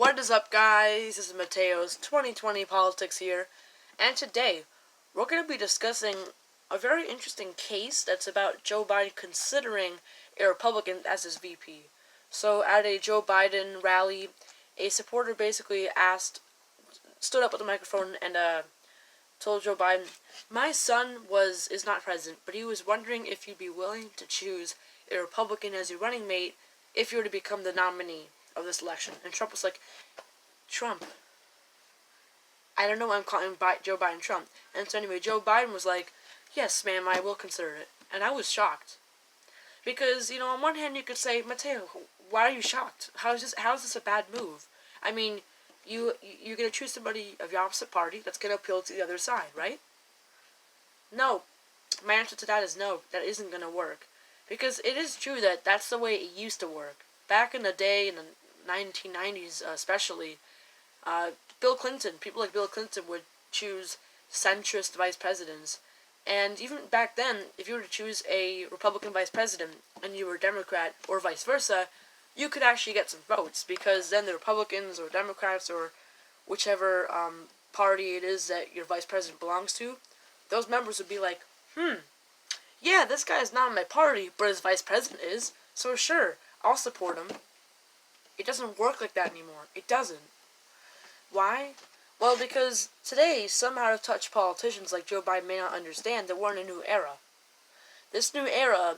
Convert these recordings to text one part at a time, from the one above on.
What is up, guys? This is Mateo's 2020 Politics here, and today we're going to be discussing a very interesting case that's about Joe Biden considering a Republican as his VP. So, at a Joe Biden rally, a supporter basically stood up with a microphone and told Joe Biden, "My son is not president, but he was wondering if you'd be willing to choose a Republican as your running mate if you were to become the nominee of this election." And Trump was like, "Trump, I don't know why I'm calling Joe Biden Trump." And so anyway, Joe Biden was like, "Yes, ma'am, I will consider it." And I was shocked. Because, on one hand you could say, "Mateo, why are you shocked? How is this a bad move? I mean, you're going to choose somebody of your opposite party that's going to appeal to the other side, right?" No. My answer to that is no, that isn't going to work. Because it is true that that's the way it used to work. Back in the day, in the 1990s especially, people like Bill Clinton would choose centrist vice presidents. And even back then, if you were to choose a Republican vice president and you were a Democrat or vice versa, you could actually get some votes, because then the Republicans or Democrats or whichever party it is that your vice president belongs to, those members would be like, yeah, this guy is not in my party, but his vice president is, so sure, I'll support him. It doesn't work like that anymore. It doesn't. Why? Well, because today, some out-of-touch politicians like Joe Biden may not understand that we're in a new era. In this new era,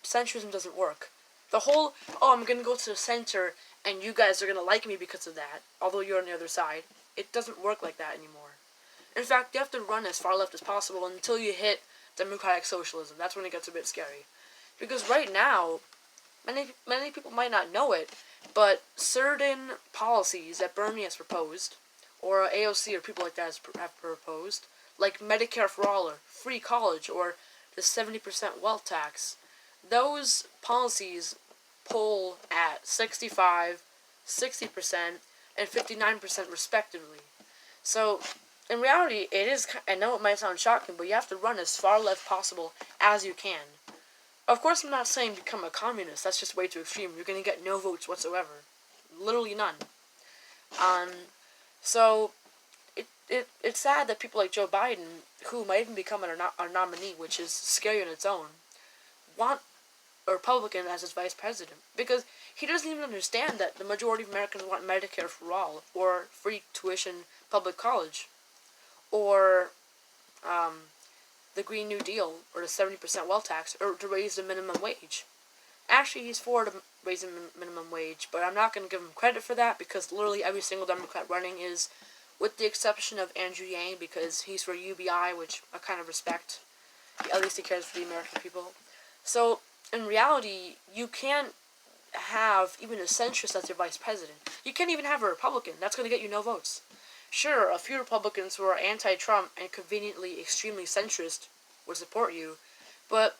centrism doesn't work. The whole, I'm going to go to the center and you guys are going to like me because of that, although you're on the other side, it doesn't work like that anymore. In fact, you have to run as far left as possible until you hit democratic socialism. That's when it gets a bit scary. Because right now, many people might not know it, but certain policies that Bernie has proposed, or AOC or people like that have proposed, like Medicare for all, or free college, or the 70% wealth tax, those policies poll at 65, 60%, and 59% respectively. So, in reality, I know it might sound shocking, but you have to run as far left possible as you can. Of course, I'm not saying become a communist. That's just way too extreme. You're going to get no votes whatsoever. Literally none. So, it's sad that people like Joe Biden, who might even become a nominee, which is scary on its own, want a Republican as his vice president. Because he doesn't even understand that the majority of Americans want Medicare for all, or free tuition public college, or the Green New Deal, or the 70% wealth tax, or to raise the minimum wage. Actually, he's for raising minimum wage, but I'm not going to give him credit for that, because literally every single Democrat running is, with the exception of Andrew Yang, because he's for UBI, which I kind of respect. At least he cares for the American people. So, in reality, you can't have even a centrist as your vice president. You can't even have a Republican. That's going to get you no votes. Sure, a few Republicans who are anti-Trump and conveniently extremely centrist would support you, but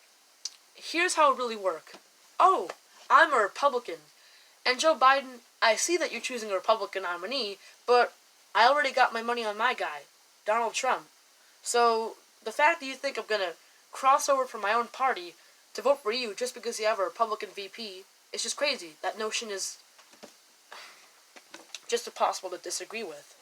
here's how it really works. Oh, I'm a Republican. And Joe Biden, I see that you're choosing a Republican nominee, but I already got my money on my guy, Donald Trump. So, the fact that you think I'm going to cross over from my own party to vote for you just because you have a Republican VP is just crazy. That notion is just impossible to disagree with.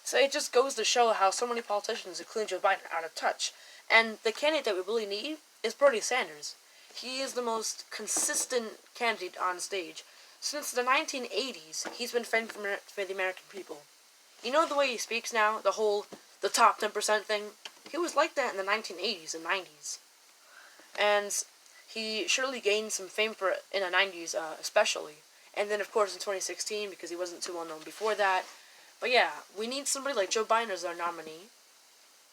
So it just goes to show how so many politicians, including Joe Biden, are out of touch. And the candidate that we really need is Bernie Sanders. He is the most consistent candidate on stage. Since the 1980s, he's been fighting for the American people. You know the way he speaks now? The top 10% thing? He was like that in the 1980s and 90s. And he surely gained some fame for it in the 90s especially. And then, of course, in 2016, because he wasn't too well known before that. But yeah, we need somebody like Joe Biden as our nominee.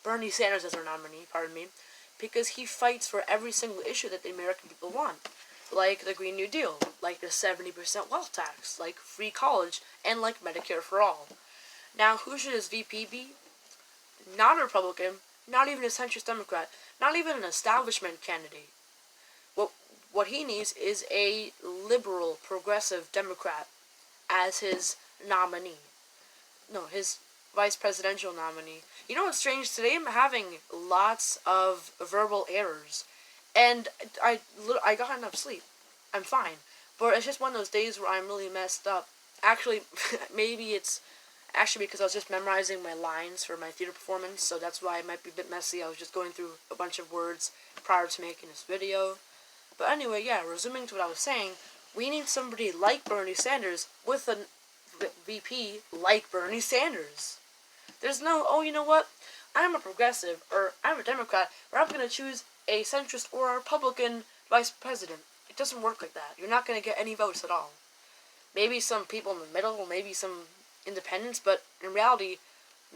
Bernie Sanders as our nominee, because he fights for every single issue that the American people want. Like the Green New Deal, like the 70% wealth tax, like free college, and like Medicare for all. Now, who should his VP be? Not a Republican, not even a centrist Democrat, not even an establishment candidate. What he needs is a liberal, progressive Democrat as his nominee. No, his vice presidential nominee. You know what's strange? Today I'm having lots of verbal errors. And I got enough sleep. I'm fine. But it's just one of those days where I'm really messed up. Actually, maybe it's actually because I was just memorizing my lines for my theater performance, so that's why it might be a bit messy. I was just going through a bunch of words prior to making this video. But anyway, yeah, resuming to what I was saying, we need somebody like Bernie Sanders with a VP like Bernie Sanders. There's no, oh, you know what? I'm a progressive, or I'm a Democrat, or I'm going to choose a centrist or a Republican vice president. It doesn't work like that. You're not going to get any votes at all. Maybe some people in the middle, or maybe some independents, but in reality,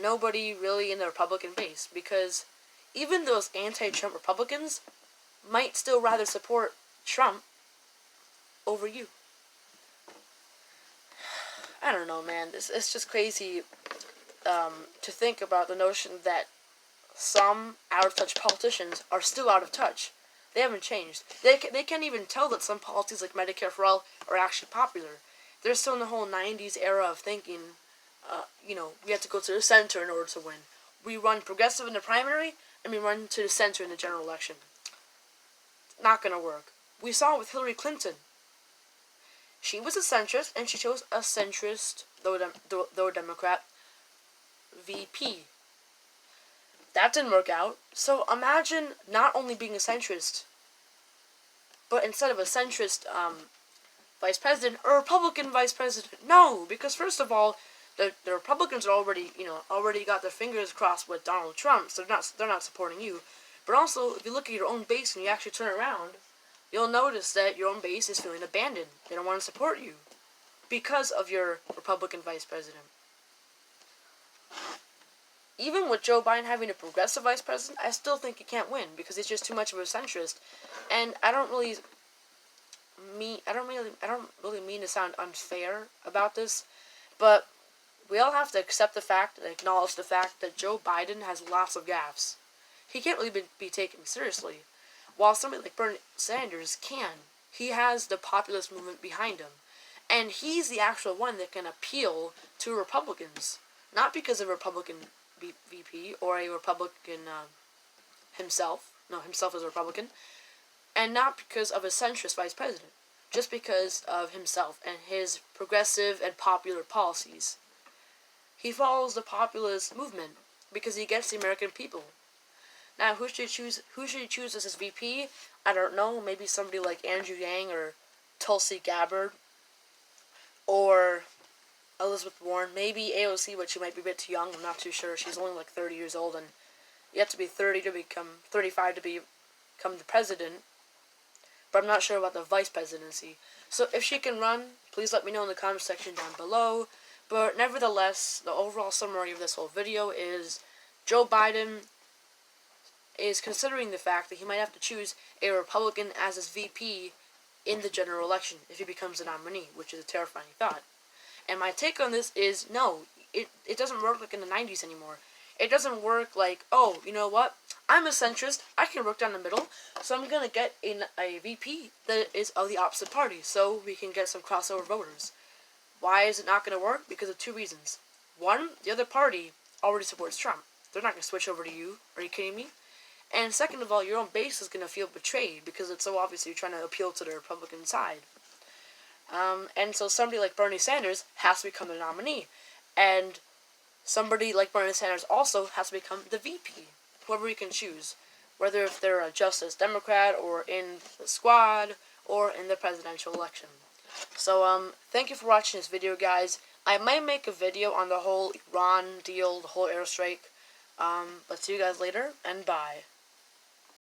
nobody really in the Republican base, because even those anti-Trump Republicans might still rather support Trump over you. I don't know, man. It's just crazy to think about the notion that some out-of-touch politicians are still out of touch. They haven't changed. They can't even tell that some policies like Medicare for All are actually popular. They're still in the whole 90s era of thinking, we have to go to the center in order to win. We run progressive in the primary, and we run to the center in the general election. Not gonna work. We saw it with Hillary Clinton. She was a centrist, and she chose a centrist, though a Democrat, VP. That didn't work out. So imagine not only being a centrist, but instead of a centrist vice president, a Republican vice president. No, because first of all, the Republicans are already got their fingers crossed with Donald Trump, so they're not supporting you. But also, if you look at your own base and you actually turn around, you'll notice that your own base is feeling abandoned. They don't want to support you because of your Republican vice president. Even with Joe Biden having a progressive vice president, I still think he can't win because he's just too much of a centrist. And I don't really mean to sound unfair about this, but we all have to accept the fact and acknowledge the fact that Joe Biden has lots of gaffes. He can't really be taken seriously, while somebody like Bernie Sanders can. He has the populist movement behind him, and he's the actual one that can appeal to Republicans, not because of a Republican VP or a Republican himself as a Republican, and not because of a centrist vice president, just because of himself and his progressive and popular policies. He follows the populist movement because he gets the American people. Now, who should he choose as his VP? I don't know. Maybe somebody like Andrew Yang or Tulsi Gabbard or Elizabeth Warren. Maybe AOC, but she might be a bit too young. I'm not too sure. She's only like 30 years old, and you have to be 35 to become the president. But I'm not sure about the vice presidency. So if she can run, please let me know in the comment section down below. But nevertheless, the overall summary of this whole video is Joe Biden is considering the fact that he might have to choose a Republican as his VP in the general election if he becomes the nominee, which is a terrifying thought. And my take on this is, no, it doesn't work like in the 90s anymore. It doesn't work like, oh, you know what, I'm a centrist, I can work down the middle, so I'm going to get a VP that is of the opposite party, so we can get some crossover voters. Why is it not going to work? Because of two reasons. One, the other party already supports Trump. They're not going to switch over to you. Are you kidding me? And second of all, your own base is going to feel betrayed because it's so obvious you're trying to appeal to the Republican side. And so somebody like Bernie Sanders has to become the nominee. And somebody like Bernie Sanders also has to become the VP, whoever you can choose. Whether if they're a Justice Democrat or in the squad or in the presidential election. So, thank you for watching this video, guys. I might make a video on the whole Iran deal, the whole airstrike. But see you guys later, and bye.